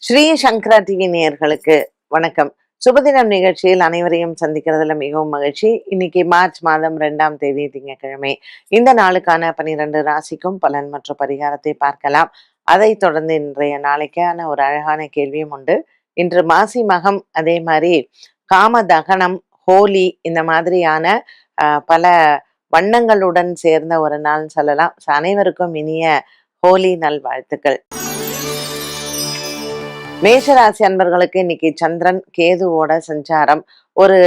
ஸ்ரீ சங்கரா TV நேயர்களுக்கு வணக்கம். சுபதினம் நிகழ்ச்சியில் அனைவரையும் சந்திக்கிறதுல மிகவும் மகிழ்ச்சி. இன்னைக்கு மார்ச் மாதம் 2ஆம் தேதி திங்கட்கிழமை. இந்த நாளுக்கான 12 ராசிக்கும் பலன் மற்றும் பரிகாரத்தை பார்க்கலாம். அதைத் தொடர்ந்து இன்றைய நாளைக்கான ஒரு அழகான கேள்வியும் உண்டு. இன்று மாசி மகம், அதே மாதிரி காம தகனம், ஹோலி, இந்த மாதிரியான பல வண்ணங்களுடன் சேர்ந்த ஒரு நாள் சொல்லலாம். அனைவருக்கும் இனிய ஹோலி நல்வாழ்த்துக்கள். மேஷராசி அன்பர்களுக்கு இன்னைக்கு சந்திரன் கேதுவோட சஞ்சாரம் ஒரு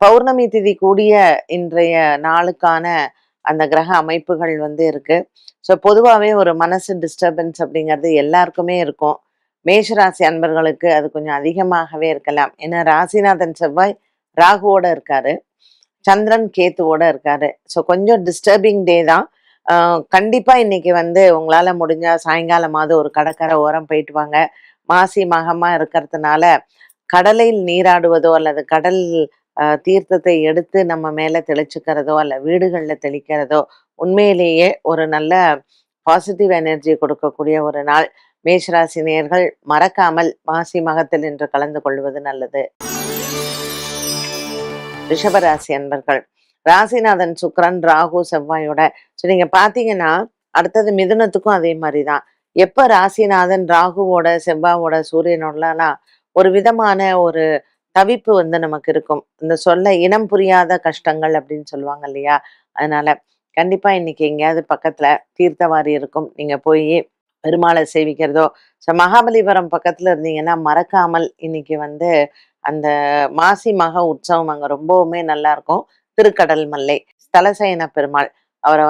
பௌர்ணமி திதி கூடிய இன்றைய நாளுக்கான அந்த கிரக அமைப்புகள் இருக்கு. ஸோ பொதுவாகவே ஒரு மனசு டிஸ்டர்பன்ஸ் அப்படிங்கிறது எல்லாருக்குமே இருக்கும். மேஷராசி அன்பர்களுக்கு அது கொஞ்சம் அதிகமாகவே இருக்கலாம். ஏன்னா ராசிநாதன் செவ்வாய் ராகுவோட இருக்காரு, சந்திரன் கேத்துவோட இருக்காரு. ஸோ கொஞ்சம் டிஸ்டர்பிங் டே தான். கண்டிப்பா இன்னைக்கு உங்களால முடிஞ்சா சாயங்காலமாவது ஒரு கடற்கரை ஓரம் போயிட்டு வாங்க. மாசி மகமா இருக்கிறதுனால கடலில் நீராடுவதோ அல்லது கடல் தீர்த்தத்தை எடுத்து நம்ம மேல தெளிச்சுக்கிறதோ அல்ல வீடுகளில் தெளிக்கிறதோ உண்மையிலேயே ஒரு நல்ல பாசிட்டிவ் எனர்ஜி கொடுக்கக்கூடிய ஒரு நாள். மேஷராசி நேயர்கள் மறக்காமல் மாசி மகத்தில் இன்று கலந்து கொள்வது நல்லது. ரிஷபராசி அன்பர்கள், ராசிநாதன் சுக்கிரன் ராகு செவ்வாயோட. ஸோ நீங்க பாத்தீங்கன்னா அடுத்தது மிதுனத்துக்கும் அதே மாதிரிதான். எப்ப ராசிநாதன் ராகுவோட செவ்வாவோட சூரியனோடலாம் ஒரு விதமான ஒரு தவிப்பு நமக்கு இருக்கும். இந்த சொல்ல இனம் புரியாத கஷ்டங்கள் அப்படின்னு சொல்லுவாங்க இல்லையா? அதனால கண்டிப்பா இன்னைக்கு எங்கேயாவது பக்கத்துல தீர்த்தவாரி இருக்கும், நீங்க போய் பெருமாளை சேவிக்கிறதோ. ஸோ மகாபலிபுரம் பக்கத்துல இருந்தீங்கன்னா மறக்காமல் இன்னைக்கு அந்த மாசி மக உற்சவம் அங்க ரொம்பவுமே நல்லா இருக்கும். திருக்கடல் மல்லை ஸ்தலசயன பெருமாள் அவரை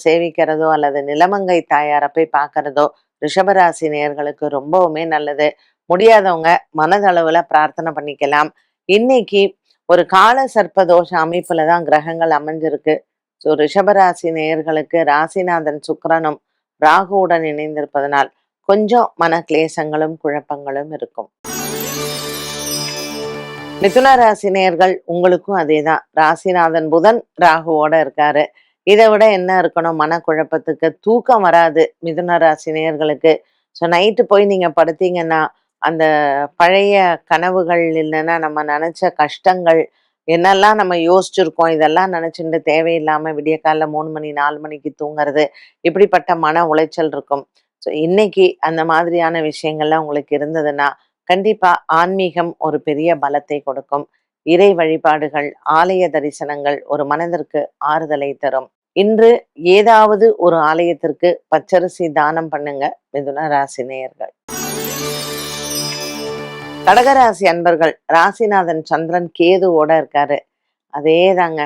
சேவிக்கிறதோ அல்லது நிலமங்கை தாயாரை போய் பார்க்கறதோ ரிஷபராசி நேயர்களுக்கு ரொம்பவுமே நல்லது. முடியாதவங்க மனதளவுல பிரார்த்தனை பண்ணிக்கலாம். இன்னைக்கு ஒரு கால சர்ப்ப தோஷ அமைப்புல தான் கிரகங்கள் அமைஞ்சிருக்கு. ஸோ ரிஷபராசி நேயர்களுக்கு ராசிநாதன் சுக்கிரனும் ராகுவுடன் இணைந்திருப்பதனால் கொஞ்சம் மன கிளேசங்களும் குழப்பங்களும் இருக்கும். மிதுன ராசி நேயர்கள் உங்களுக்கும் அதேதான். ராசிநாதன் புதன் ராகுவோட இருக்காரு. இதை விட என்ன இருக்கணும் மனக்குழப்பத்துக்கு? தூக்கம் வராது மிதுன ராசி நேயர்களுக்கு. ஸோ நைட்டு போய் நீங்க படுத்தீங்கன்னா அந்த பழைய கனவுகள் இல்லைன்னா நம்ம நினைச்ச கஷ்டங்கள் என்னெல்லாம் நம்ம யோசிச்சிருக்கோம் இதெல்லாம் நினைச்சுட்டு தேவையில்லாம விடிய காலைல 3 மணி 4 மணிக்கு தூங்குறது, இப்படிப்பட்ட மன உளைச்சல் இருக்கும். ஸோ இன்னைக்கு அந்த மாதிரியான விஷயங்கள்லாம் உங்களுக்கு இருந்ததுன்னா கண்டிப்பா ஆன்மீகம் ஒரு பெரிய பலத்தை கொடுக்கும். இறை வழிபாடுகள், ஆலய தரிசனங்கள் ஒரு மனதிற்கு ஆறுதலை தரும். இன்று ஏதாவது ஒரு ஆலயத்திற்கு பச்சரிசி தானம் பண்ணுங்க மிதுன ராசி நேயர்கள். கடகராசி அன்பர்கள், ராசிநாதன் சந்திரன் கேதுவோட இருக்காரு. அதே தாங்க,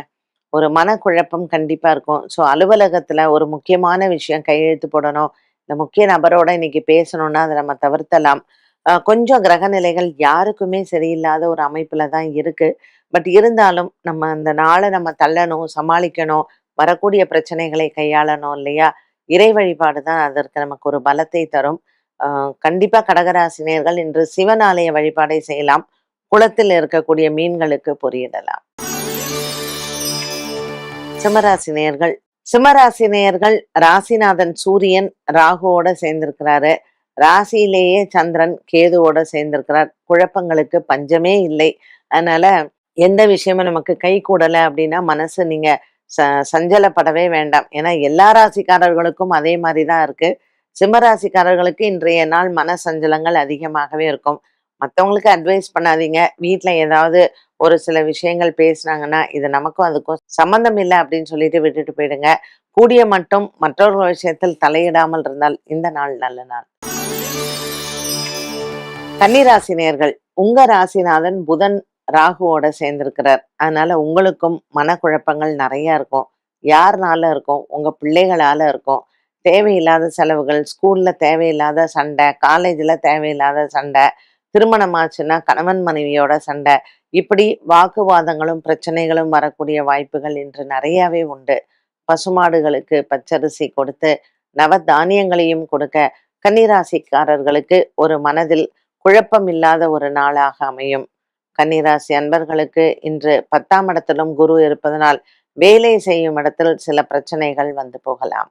ஒரு மனக்குழப்பம் கண்டிப்பா இருக்கும். ஸோ அலுவலகத்துல ஒரு முக்கியமான விஷயம் கையெழுத்து போடணும், இந்த முக்கிய நபரோட இன்னைக்கு பேசணும்னா அதை நம்ம தவிர்த்தலாம். கொஞ்சம் கிரக நிலைகள் யாருக்குமே சரியில்லாத ஒரு அமைப்புல தான் இருக்கு. பட் இருந்தாலும் நம்ம அந்த நாளை நம்ம தள்ளணும், சமாளிக்கணும், வரக்கூடிய பிரச்சனைகளை கையாளணும் இல்லையா? இறை வழிபாடு தான் அதற்கு நமக்கு ஒரு பலத்தை தரும். கண்டிப்பா கடகராசினியர்கள் இன்று சிவன் ஆலய வழிபாடை செய்யலாம். குளத்தில் இருக்கக்கூடிய மீன்களுக்கு பொரியலிடலாம். சிம்மராசினியர்கள், சிம்மராசினியர்கள் ராசிநாதன் சூரியன் ராகுவோட சேர்ந்திருக்கிறாரு. ராசியிலேயே சந்திரன் கேதுவோட சேர்ந்திருக்கிறார். குழப்பங்களுக்கு பஞ்சமே இல்லை. அதனால எந்த விஷயமும் நமக்கு கை கூடலை அப்படின்னா மனசு நீங்க சஞ்சலப்படவே வேண்டாம். ஏன்னா எல்லா ராசிக்காரர்களுக்கும் அதே மாதிரி தான் இருக்கு. சிம்ம ராசிக்காரர்களுக்கு இன்றைய நாள் மன சஞ்சலங்கள் அதிகமாகவே இருக்கும். மற்றவங்களுக்கு அட்வைஸ் பண்ணாதீங்க. வீட்டில் ஏதாவது ஒரு சில விஷயங்கள் பேசுனாங்கன்னா இது நமக்கும் அதுக்கும் சம்மந்தம் இல்லை அப்படின்னு சொல்லிட்டு விட்டுட்டு போயிடுங்க. கூடிய மட்டும் மற்றவர்கள் விஷயத்தில் தலையிடாமல் இருந்தால் இந்த நாள் நல்ல நாள். கன்னிராசினியர்கள், உங்க ராசிநாதன் புதன் ராகுவோட சேர்ந்திருக்கிறார். அதனால உங்களுக்கும் மனக்குழப்பங்கள் நிறைய இருக்கும். யாருனால இருக்கும்? உங்க பிள்ளைகளால இருக்கும். தேவையில்லாத செலவுகள், ஸ்கூல்ல தேவையில்லாத சண்டை, காலேஜ்ல தேவையில்லாத சண்டை, திருமணமாச்சுன்னா கணவன் மனைவியோட சண்டை, இப்படி வாக்குவாதங்களும் பிரச்சனைகளும் வரக்கூடிய வாய்ப்புகள் இன்று நிறையாவே உண்டு. பசுமாடுகளுக்கு பச்சரிசி கொடுத்து நவ தானியங்களையும் கொடுக்க கன்னிராசிக்காரர்களுக்கு ஒரு மனதில் குழப்பம் இல்லாத ஒரு நாளாக அமையும். கன்னிராசி அன்பர்களுக்கு இன்று 10ஆம் இடத்திலும் குரு இருப்பதனால் வேலை செய்யும் இடத்தில் சில பிரச்சனைகள் போகலாம்.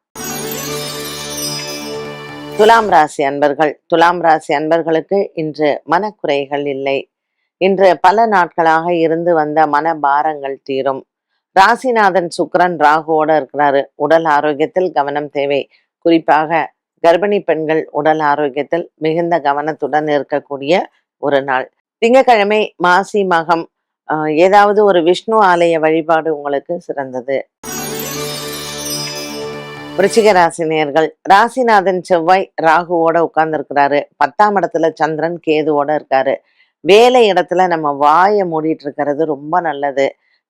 துலாம் ராசி அன்பர்கள், துலாம் ராசி அன்பர்களுக்கு இன்று மனக்குறைகள் இல்லை. இன்று பல நாட்களாக இருந்து வந்த மன பாரங்கள் தீரும். ராசிநாதன் சுக்கிரன் ராகுவோட இருக்கிறாரு. உடல் ஆரோக்கியத்தில் கவனம் தேவை. குறிப்பாக கர்ப்பிணி பெண்கள் உடல் ஆரோக்கியத்தில் மிகுந்த கவனத்துடன் இருக்கக்கூடிய ஒரு நாள். திங்கட்கிழமை மாசி மகம் ஏதாவது ஒரு விஷ்ணு ஆலய வழிபாடு உங்களுக்கு சிறந்தது. விருச்சிக ராசி நேயர்கள், ராசிநாதன் செவ்வாய் ராகுவோட உட்கார்ந்து இருக்கிறாரு. 10ஆம் இடத்துல சந்திரன் கேதுவோட இருக்காரு. வேலை இடத்துல நம்ம வாயை மூடிட்டு இருக்கிறது ரொம்ப நல்லது.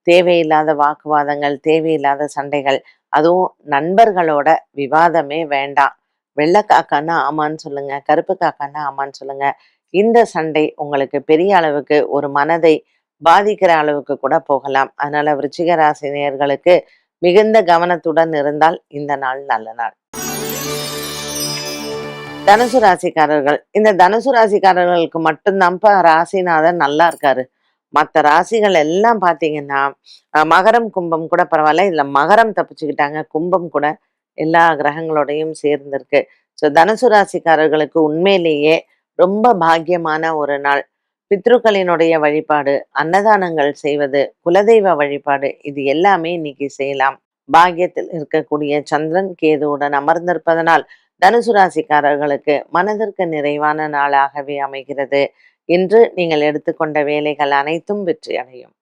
தேவையில்லாத வாக்குவாதங்கள், தேவையில்லாத சண்டைகள், அதுவும் நண்பர்களோட விவாதமே வேண்டாம். வெள்ளை காக்கான்னா ஆமான்னு சொல்லுங்க, கருப்பு காக்கான்னா ஆமான்னு சொல்லுங்க. இந்த சண்டை உங்களுக்கு பெரிய அளவுக்கு ஒரு மனதை பாதிக்கிற அளவுக்கு கூட போகலாம். அதனால விருச்சிக ராசி நேயர்களுக்கு மிகுந்த கவனத்துடன் இருந்தால் இந்த நாள் நல்ல நாள். தனுசு ராசிக்காரர்கள், இந்த தனுசு ராசிக்காரர்களுக்கு மட்டும்தான்ப்பா ராசிநாதன் நல்லா இருக்காரு. மற்ற ராசிகள் எல்லாம் பார்த்தீங்கன்னா மகரம் கும்பம் கூட பரவாயில்ல, இதுல மகரம் தப்பிச்சுக்கிட்டாங்க, கும்பம் கூட எல்லா கிரகங்களோடையும் சேர்ந்திருக்கு. ஸோ தனுசு ராசிக்காரர்களுக்கு உண்மையிலேயே ரொம்ப பாக்கியமான ஒரு நாள். பித்ருக்களினுடைய வழிபாடு, அன்னதானங்கள் செய்வது, குலதெய்வ வழிபாடு, இது எல்லாமே இன்னைக்கு செய்யலாம். பாக்கியத்தில் இருக்கக்கூடிய சந்திரன் கேதுவுடன் அமர்ந்திருப்பதனால் தனுசு ராசிக்காரர்களுக்கு மனதிற்கு நிறைவான நாளாகவே அமைகிறது. இன்று நீங்கள் எடுத்துக்கொண்ட வேலைகள் அனைத்தும் வெற்றி அடையும்.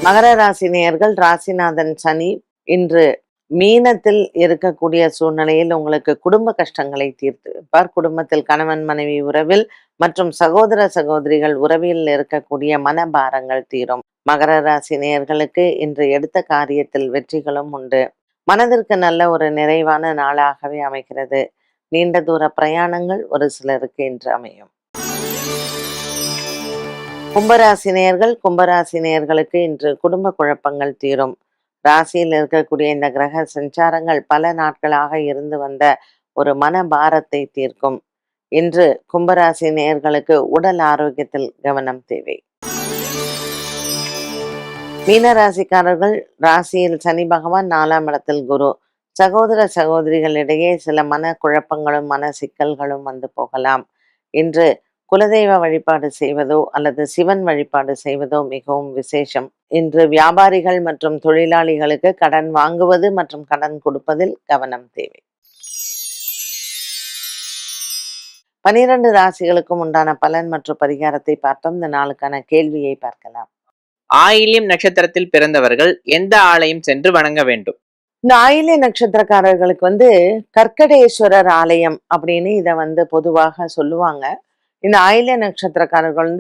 மகர ராசி நேயர்கள், ராசிநாதன் சனி இன்று மீனத்தில் இருக்கக்கூடிய சூழ்நிலையில் உங்களுக்கு குடும்ப கஷ்டங்களை தீர்த்து வைப்பார். குடும்பத்தில் கணவன் மனைவி உறவில் மற்றும் சகோதர சகோதரிகள் உறவில் இருக்கக்கூடிய மனபாரங்கள் தீரும். மகர ராசி நேயர்களுக்கு இன்று எடுத்த காரியத்தில் வெற்றிகளும் உண்டு. மனதிற்கு நல்ல ஒரு நிறைவான நாளாகவே அமைகிறது. நீண்ட தூர பிரயாணங்கள் ஒரு சிலருக்கு இன்று அமையும். கும்பராசி நேயர்கள், கும்பராசி நேயர்களுக்கு இன்று குடும்ப குழப்பங்கள் தீரும். ராசியில் இருக்கக்கூடிய இந்த கிரக சஞ்சாரங்கள் பல நாட்களாக இருந்து வந்த ஒரு மன பாரத்தை தீர்க்கும். இன்று கும்பராசி நேயர்களுக்கு உடல் ஆரோக்கியத்தில் கவனம் தேவை. மீனராசிக்காரர்கள், ராசியில் சனி பகவான், 4ஆம் இடத்தில் குரு. சகோதர சகோதரிகளிடையே சில மன குழப்பங்களும் மன சிக்கல்களும் வந்து போகலாம். இன்று குலதெய்வ வழிபாடு செய்வதோ அல்லது சிவன் வழிபாடு செய்வதோ மிகவும் விசேஷம். இன்று வியாபாரிகள் மற்றும் தொழிலாளிகளுக்கு கடன் வாங்குவது மற்றும் கடன் கொடுப்பதில் கவனம் தேவை. 12 ராசிகளுக்கும் உண்டான பலன் மற்றும் பரிகாரத்தை பார்த்தோம். இந்த நாளுக்கான கேள்வியை பார்க்கலாம். ஆயில்யம் நட்சத்திரத்தில் பிறந்தவர்கள் எந்த ஆலயம் சென்று வணங்க வேண்டும்? இந்த ஆயில்ய நட்சத்திரக்காரர்களுக்கு கற்கடேஸ்வரர் ஆலயம் அப்படின்னு இதை பொதுவாக சொல்லுவாங்க. இந்த ஆயில்ய நட்சத்திரக்காரர்கள்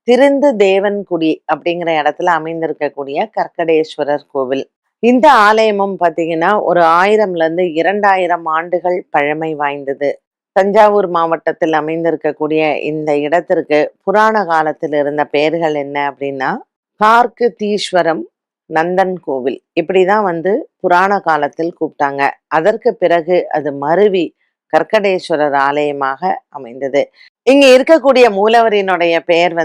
திருந்து தேவன்குடி அப்படிங்கிற இடத்துல அமைந்திருக்கக்கூடிய கற்கடேஸ்வரர் கோவில். இந்த ஆலயமும் பார்த்தீங்கன்னா ஒரு 1000லேருந்து 2000 ஆண்டுகள் பழமை வாய்ந்தது. தஞ்சாவூர் மாவட்டத்தில் அமைந்திருக்கக்கூடிய இந்த இடத்திற்கு புராண காலத்தில் இருந்த பெயர்கள் என்ன அப்படின்னா கார்கதீஸ்வரம், நந்தன் கோவில், இப்படிதான் புராண காலத்தில் கூப்பிட்டாங்க. அதற்கு பிறகு அது மருவி கற்கடேஸ்வரர் ஆலயமாக அமைந்தது. இங்க இருக்கக்கூடிய மூலவரினுடைய பெயர்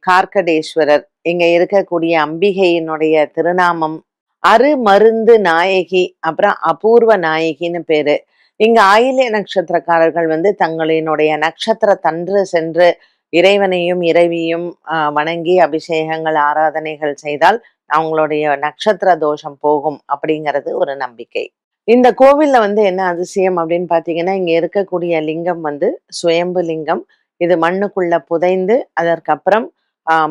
கார்கடேஸ்வரர். இங்க இருக்கக்கூடிய அம்பிகையினுடைய திருநாமம் அருமருந்து நாயகி, அப்புறம் அபூர்வ நாயகின்னு பேரு. இங்க ஆயில்ய நட்சத்திரக்காரர்கள் தங்களினுடைய நட்சத்திர தன்று சென்று இறைவனையும் இறைவியும் வணங்கி அபிஷேகங்கள் ஆராதனைகள் செய்தால் அவங்களுடைய நட்சத்திர தோஷம் போகும் அப்படிங்கிறது ஒரு நம்பிக்கை. இந்த கோவில்ல என்ன அதிசயம் அப்படின்னு பாத்தீங்கன்னா, இங்க இருக்கக்கூடிய லிங்கம் சுயம்பு லிங்கம். இது மண்ணுக்குள்ள புதைந்து அதற்கப்புறம்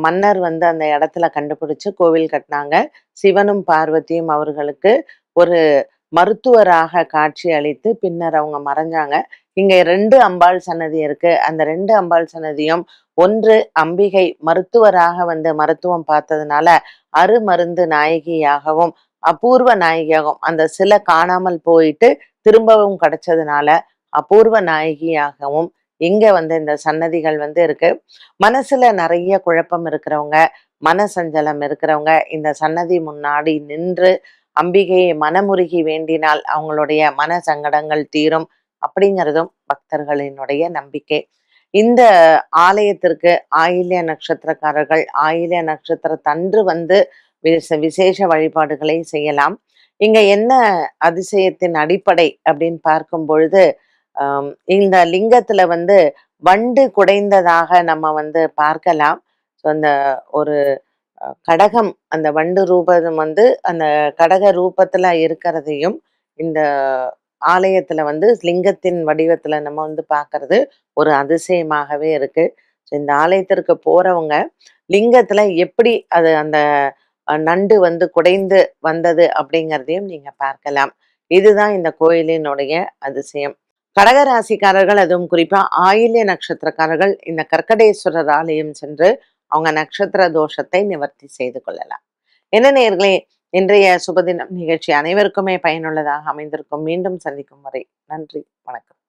மன்னர் அந்த இடத்துல கண்டுபிடிச்சு கோவில் கட்டினாங்க. சிவனும் பார்வதியும் அவர்களுக்கு ஒரு மருத்துவராக காட்சி அளித்து பின்னர் அவங்க மறைஞ்சாங்க. இங்க 2 அம்பாள் சன்னதி இருக்கு. அந்த 2 அம்பாள் சன்னதியும், ஒன்று அம்பிகை மருத்துவராக மருத்துவம் பார்த்ததுனால அருமருந்து நாயகியாகவும், அபூர்வ நாயகியாகவும், அந்த சிலை காணாமல் போயிட்டு திரும்பவும் கிடைச்சதுனால அபூர்வ நாயகியாகவும் இங்க இந்த சன்னதிகள் இருக்கு. மனசுல நிறைய குழப்பம் இருக்கிறவங்க, மனசஞ்சலம் இருக்கிறவங்க இந்த சன்னதி முன்னாடி நின்று அம்பிகையை மனமுருகி வேண்டினால் அவங்களுடைய மன சங்கடங்கள் தீரும் அப்படிங்கிறதும் பக்தர்களினுடைய நம்பிக்கை. இந்த ஆலயத்திற்கு ஆயில்ய நட்சத்திரக்காரர்கள் ஆயில்ய நட்சத்திரத்தன்று விசேஷ வழிபாடுகளை செய்யலாம். இங்க என்ன அதிசயத்தின் அடிப்படை அப்படின்னு பார்க்கும் பொழுது, இந்த லிங்கத்துல வந்து வண்டு குடைந்ததாக நம்ம வந்து பார்க்கலாம். ஸோ அந்த ஒரு கடகம் அந்த வண்டு ரூபம் வந்து அந்த கடக ரூபத்துல இருக்கிறதையும், இந்த ஆலயத்துல வந்து லிங்கத்தின் வடிவத்துல நம்ம வந்து பார்க்கறது ஒரு அதிசயமாகவே இருக்கு. ஸோ இந்த ஆலயத்திற்கு போறவங்க லிங்கத்துல எப்படி அது அந்த நண்டு வந்து குடைந்து வந்தது அப்படிங்கிறதையும் நீங்க பார்க்கலாம். இதுதான் இந்த கோயிலினுடைய அதிசயம். கடக ராசிக்காரர்கள் அதுவும் குறிப்பா ஆயில்ய நட்சத்திரக்காரர்கள் இந்த கர்க்கடேஸ்வரர் ஆலயம் சென்று அவங்க நட்சத்திர தோஷத்தை நிவர்த்தி செய்து கொள்ளலாம். என்ன நேயர்களே, இன்றைய சுபதினம் நிகழ்ச்சி அனைவருக்குமே பயனுள்ளதாக அமைந்திருக்கும். மீண்டும் சந்திக்கும் வரை நன்றி, வணக்கம்.